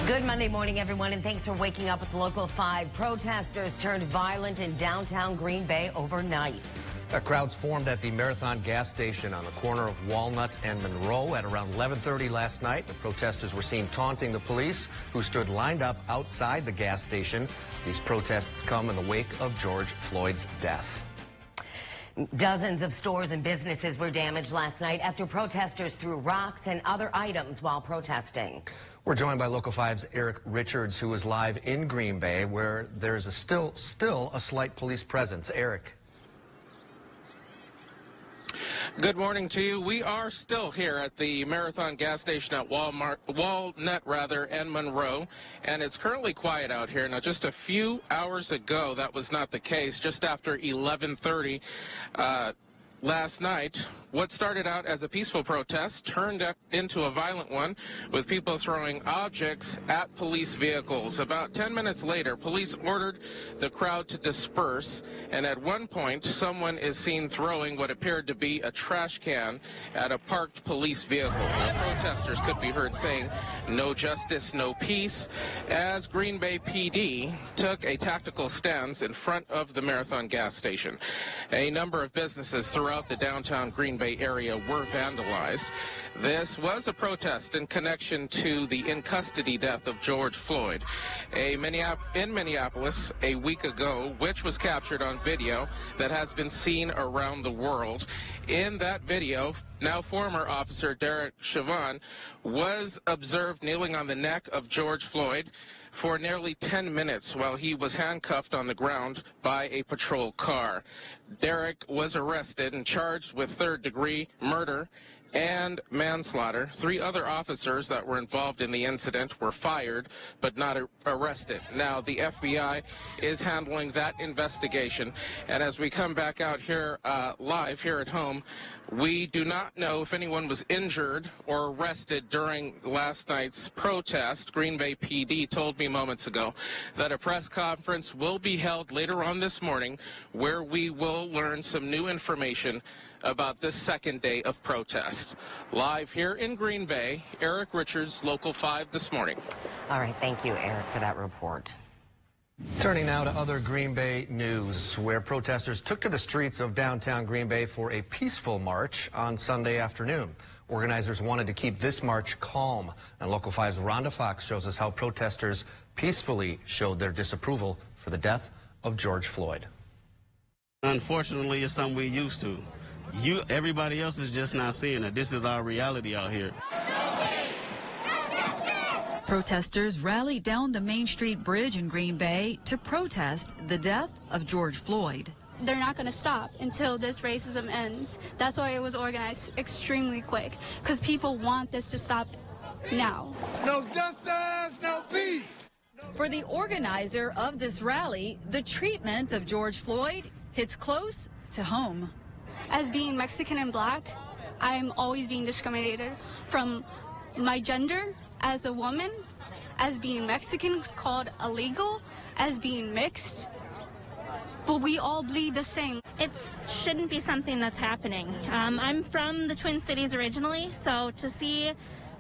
Good Monday morning, everyone, and thanks for waking up with Local 5. Protesters turned violent in downtown Green Bay overnight. Crowds formed at the Marathon gas station on the corner of Walnut and Monroe at around 11:30 last night. The protesters were seen taunting the police, who stood lined up outside the gas station. These protests come in the wake of George Floyd's death. Dozens of stores and businesses were damaged last night after protesters threw rocks and other items while protesting. We're joined by Local 5's Eric Richards, who is live in Green Bay, where there's still a slight police presence. Eric. Good morning to you. We are still here at the Marathon gas station at Walnut and Monroe, and it's currently quiet out here. Now, just a few hours ago, that was not the case. Just after 11:30 last night, what started out as a peaceful protest turned into a violent one, with people throwing objects at police vehicles. About 10 minutes later, police ordered the crowd to disperse, and at one point, someone is seen throwing what appeared to be a trash can at a parked police vehicle. Now, protesters could be heard saying, "No justice, no peace," as Green Bay PD took a tactical stance in front of the Marathon gas station. A number of businesses throughout the downtown Green Bay area were vandalized. This was a protest in connection to the in-custody death of George Floyd in Minneapolis a week ago, which was captured on video that has been seen around the world. In that video, now former officer Derek Chauvin was observed kneeling on the neck of George Floyd for nearly 10 minutes while he was handcuffed on the ground by a patrol car. Derek was arrested and charged with third-degree murder and manslaughter. 3 other officers that were involved in the incident were fired but not arrested. Now, the FBI is handling that investigation. And as we come back out here live here at home, we do not know if anyone was injured or arrested during last night's protest. Green Bay PD told me moments ago that a press conference will be held later on this morning where we will learn some new information about this second day of protest. Live here in Green Bay, Eric Richards, Local 5 this morning. All right, thank you, Eric, for that report. Turning now to other Green Bay news, where protesters took to the streets of downtown Green Bay for a peaceful march on Sunday afternoon. Organizers wanted to keep this march calm, and Local 5's Rhonda Fox shows us how protesters peacefully showed their disapproval for the death of George Floyd. Unfortunately, it's something we're used to. Everybody else is just not seeing it. This is our reality out here. Protesters rallied down the Main Street Bridge in Green Bay to protest the death of George Floyd. They're not going to stop until this racism ends. That's why it was organized extremely quick, because people want this to stop now. No justice, no peace. For the organizer of this rally, the treatment of George Floyd hits close to home. As being Mexican and black, I'm always being discriminated from my gender as a woman, as being Mexican called illegal, as being mixed. But we all bleed the same. It shouldn't be something that's happening. I'm from the Twin Cities originally, so to see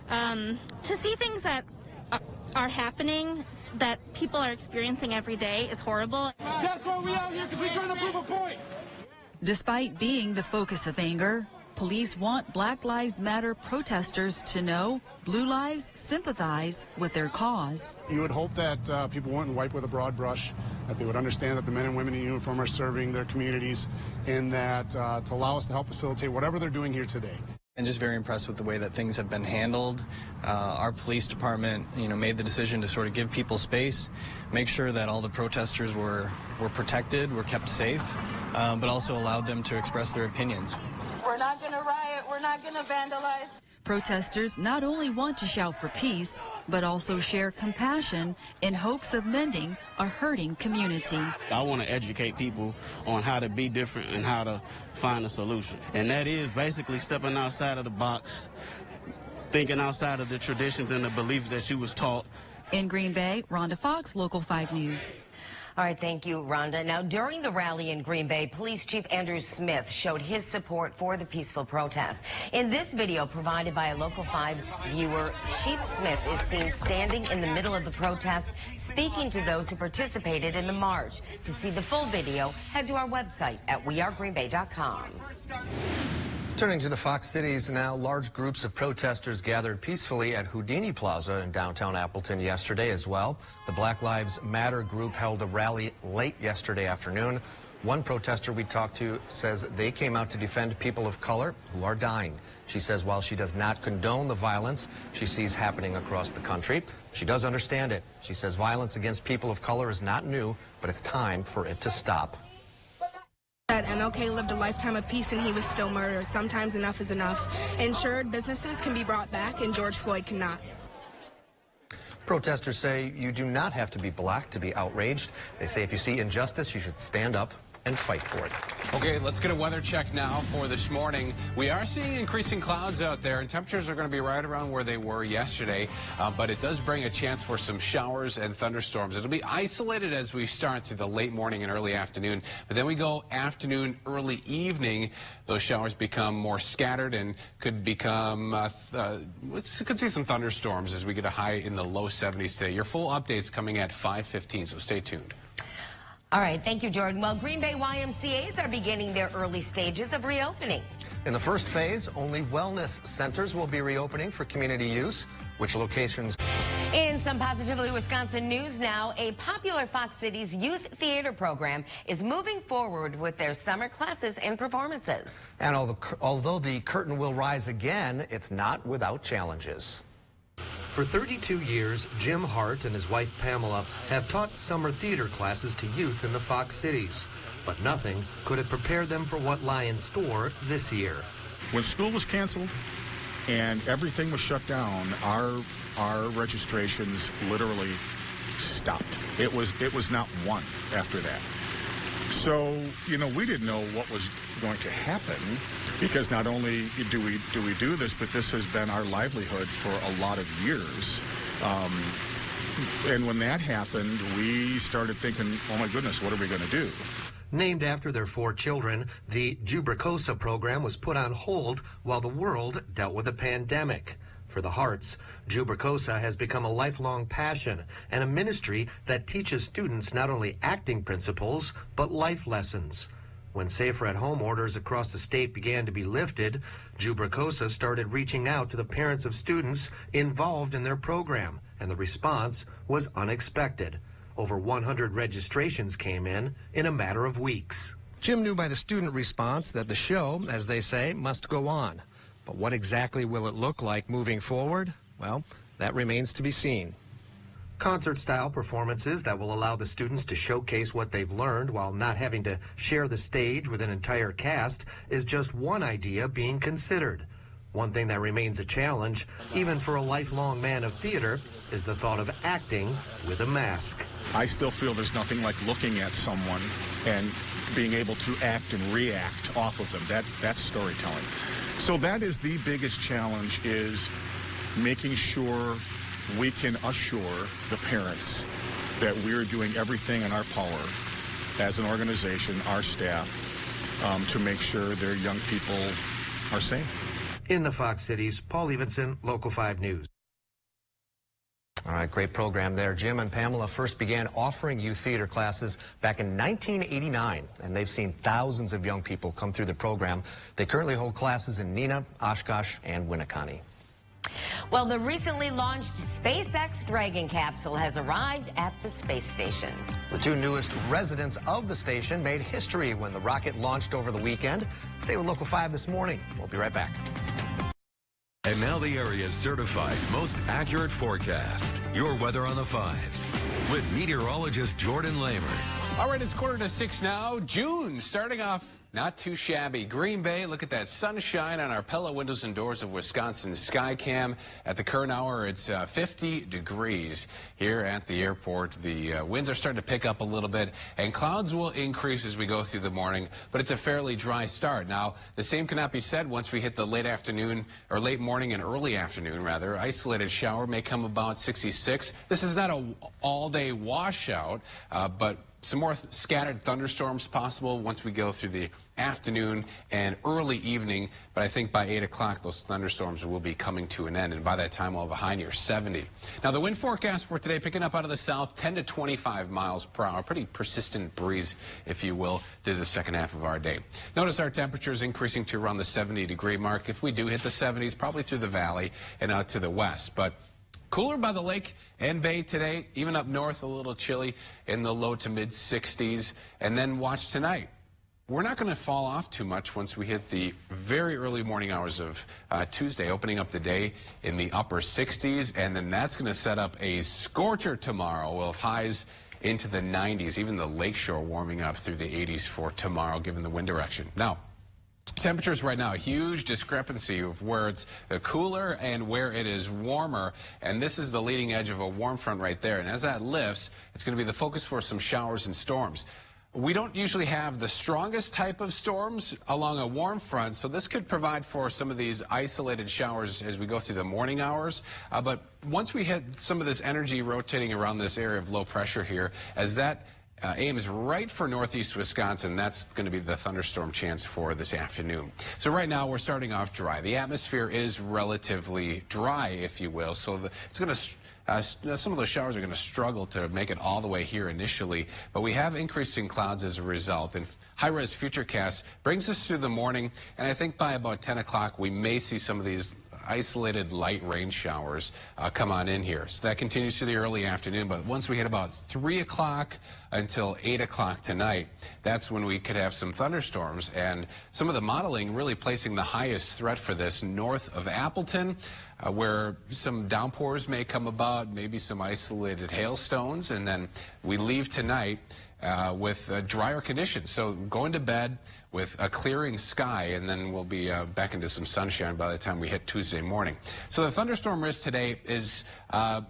things that are happening that people are experiencing every day is horrible. That's why we out here, because we're trying to prove a point. Despite being the focus of anger, police want Black Lives Matter protesters to know blue lives sympathize with their cause. You would hope that people wouldn't wipe with a broad brush, that they would understand that the men and women in uniform are serving their communities, and that to allow us to help facilitate whatever they're doing here today. And just very impressed with the way that things have been handled. Our police department, made the decision to sort of give people space, make sure that all the protesters were protected, were kept safe, but also allowed them to express their opinions. We're not going to riot. We're not going to vandalize. Protesters not only want to shout for peace, but also share compassion in hopes of mending a hurting community. I want to educate people on how to be different and how to find a solution. And that is basically stepping outside of the box, thinking outside of the traditions and the beliefs that you was taught. In Green Bay, Rhonda Fox, Local 5 News. All right, thank you, Rhonda. Now, during the rally in Green Bay, Police Chief Andrew Smith showed his support for the peaceful protest. In this video provided by a Local 5 viewer, Chief Smith is seen standing in the middle of the protest, speaking to those who participated in the march. To see the full video, head to our website at wearegreenbay.com. Turning to the Fox Cities now, large groups of protesters gathered peacefully at Houdini Plaza in downtown Appleton yesterday as well. The Black Lives Matter group held a rally late yesterday afternoon. One protester we talked to says they came out to defend people of color who are dying. She says while she does not condone the violence she sees happening across the country, she does understand it. She says violence against people of color is not new, but it's time for it to stop. That MLK lived a lifetime of peace and he was still murdered. Sometimes enough is enough. Insured businesses can be brought back and George Floyd cannot. Protesters say you do not have to be black to be outraged. They say if you see injustice, you should stand up and fight for it. Okay, let's get a weather check now for this morning. We are seeing increasing clouds out there, and temperatures are going to be right around where they were yesterday, but it does bring a chance for some showers and thunderstorms. It'll be isolated as we start through the late morning and early afternoon, but then we go afternoon, early evening. Those showers become more scattered and could become, could see some thunderstorms as we get a high in the low 70s today. Your full update's coming at 5:15, so stay tuned. All right, thank you, Jordan. Well, Green Bay YMCAs are beginning their early stages of reopening. In the first phase, only wellness centers will be reopening for community use. Which locations? In some Positively Wisconsin news now, a popular Fox Cities youth theater program is moving forward with their summer classes and performances. And although the curtain will rise again, it's not without challenges. For 32 years, Jim Hart and his wife Pamela have taught summer theater classes to youth in the Fox Cities. But nothing could have prepared them for what lie in store this year. When school was canceled and everything was shut down, our registrations literally stopped. It was not one after that. So, you know, we didn't know what was going to happen because not only do we do this, but this has been our livelihood for a lot of years. And when that happened, we started thinking, oh my goodness, what are we going to do? Named after their 4 children, the Jubracosa program was put on hold while the world dealt with a pandemic. For the Harts, Jubracosa has become a lifelong passion and a ministry that teaches students not only acting principles, but life lessons. When safer-at-home orders across the state began to be lifted, Jubracosa started reaching out to the parents of students involved in their program, and the response was unexpected. Over 100 registrations came in a matter of weeks. Jim knew by the student response that the show, as they say, must go on. But what exactly will it look like moving forward? Well, that remains to be seen. Concert-style performances that will allow the students to showcase what they've learned while not having to share the stage with an entire cast is just one idea being considered. One thing that remains a challenge, even for a lifelong man of theater, is the thought of acting with a mask. I still feel there's nothing like looking at someone and being able to act and react off of them. That's storytelling. So that is the biggest challenge, is making sure we can assure the parents that we're doing everything in our power as an organization, our staff, to make sure their young people are safe. In the Fox Cities, Paul Evenson, Local 5 News. All right, great program there. Jim and Pamela first began offering youth theater classes back in 1989, and they've seen thousands of young people come through the program. They currently hold classes in Neenah, Oshkosh, and Winneconne. Well, the recently launched SpaceX Dragon capsule has arrived at the space station. The 2 newest residents of the station made history when the rocket launched over the weekend. Stay with Local 5 this morning. We'll be right back. And now the area's certified most accurate forecast. Your weather on the 5s with meteorologist Jordan Lamers. All right, it's 5:45 now. June starting off not too shabby. Green Bay, look at that sunshine on our Pella windows and doors of Wisconsin Skycam. At the current hour, it's 50 degrees here at the airport. The winds are starting to pick up a little bit, and clouds will increase as we go through the morning, but it's a fairly dry start. Now, the same cannot be said once we hit the late afternoon, or late morning and early afternoon, rather. Isolated shower may come about 66. This is not an all-day washout, but some more scattered thunderstorms possible once we go through the afternoon and early evening, but I think by 8 o'clock those thunderstorms will be coming to an end, and by that time we'll have a high near 70. Now the wind forecast for today picking up out of the south, 10 to 25 miles per hour, pretty persistent breeze, if you will, through the second half of our day. Notice our temperatures increasing to around the 70-degree mark. If we do hit the 70s, probably through the valley and out to the west, but cooler by the lake and bay today, even up north a little chilly in the low to mid 60s. And then watch tonight. We're not going to fall off too much once we hit the very early morning hours of Tuesday, opening up the day in the upper 60s. And then that's going to set up a scorcher tomorrow. We'll have highs into the 90s, even the lakeshore warming up through the 80s for tomorrow, given the wind direction. Now, temperatures right now, a huge discrepancy of where it's cooler and where it is warmer, and this is the leading edge of a warm front right there. And as that lifts, it's going to be the focus for some showers and storms. We don't usually have the strongest type of storms along a warm front, so this could provide for some of these isolated showers as we go through the morning hours. But once we hit some of this energy rotating around this area of low pressure here, as that aims right for northeast Wisconsin, that's going to be the thunderstorm chance for this afternoon. So right now we're starting off dry. The atmosphere is relatively dry, if you will, so it's going to some of those showers are going to struggle to make it all the way here initially, but we have increasing clouds as a result. And high-res futurecast brings us through the morning, and I think by about 10 o'clock we may see some of these isolated light rain showers come on in here. So that continues through the early afternoon, but once we hit about 3 o'clock until 8 o'clock tonight, that's when we could have some thunderstorms. And some of the modeling really placing the highest threat for this north of Appleton, where some downpours may come about, maybe some isolated hailstones, and then we leave tonight with drier conditions. So going to bed with a clearing sky, and then we'll be back into some sunshine by the time we hit Tuesday morning. So the thunderstorm risk today is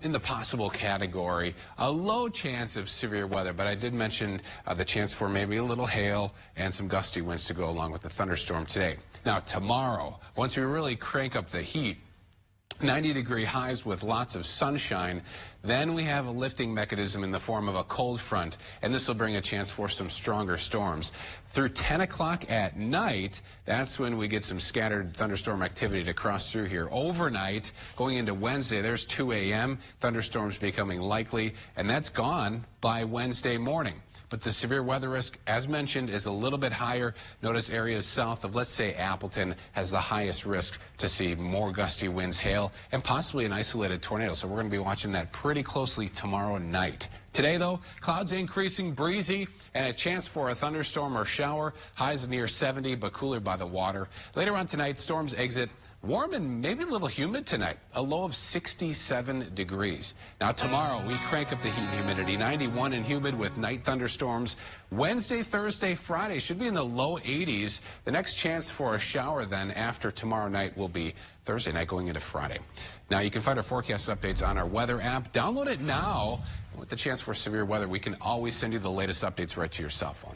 in the possible category. A low chance of severe weather, but I did mention the chance for maybe a little hail and some gusty winds to go along with the thunderstorm today. Now tomorrow, once we really crank up the heat, 90-degree highs with lots of sunshine, then we have a lifting mechanism in the form of a cold front, and this will bring a chance for some stronger storms. Through 10 o'clock at night, that's when we get some scattered thunderstorm activity to cross through here. Overnight, going into Wednesday, there's 2 a.m., thunderstorms becoming likely, and that's gone by Wednesday morning. But the severe weather risk, as mentioned, is a little bit higher. Notice areas south of, let's say, Appleton has the highest risk to see more gusty winds, hail, and possibly an isolated tornado. So we're going to be watching that pretty closely tomorrow night. Today, though, clouds increasing, breezy, and a chance for a thunderstorm or shower. Highs near 70, but cooler by the water. Later on tonight, storms exit. Warm and maybe a little humid tonight, a low of 67 degrees. Now tomorrow we crank up the heat and humidity, 91 and humid with night thunderstorms. Wednesday, Thursday, Friday should be in the low 80s. The next chance for a shower then after tomorrow night will be Thursday night going into Friday. Now you can find our forecast updates on our weather app. Download it now. With the chance for severe weather, we can always send you the latest updates right to your cell phone.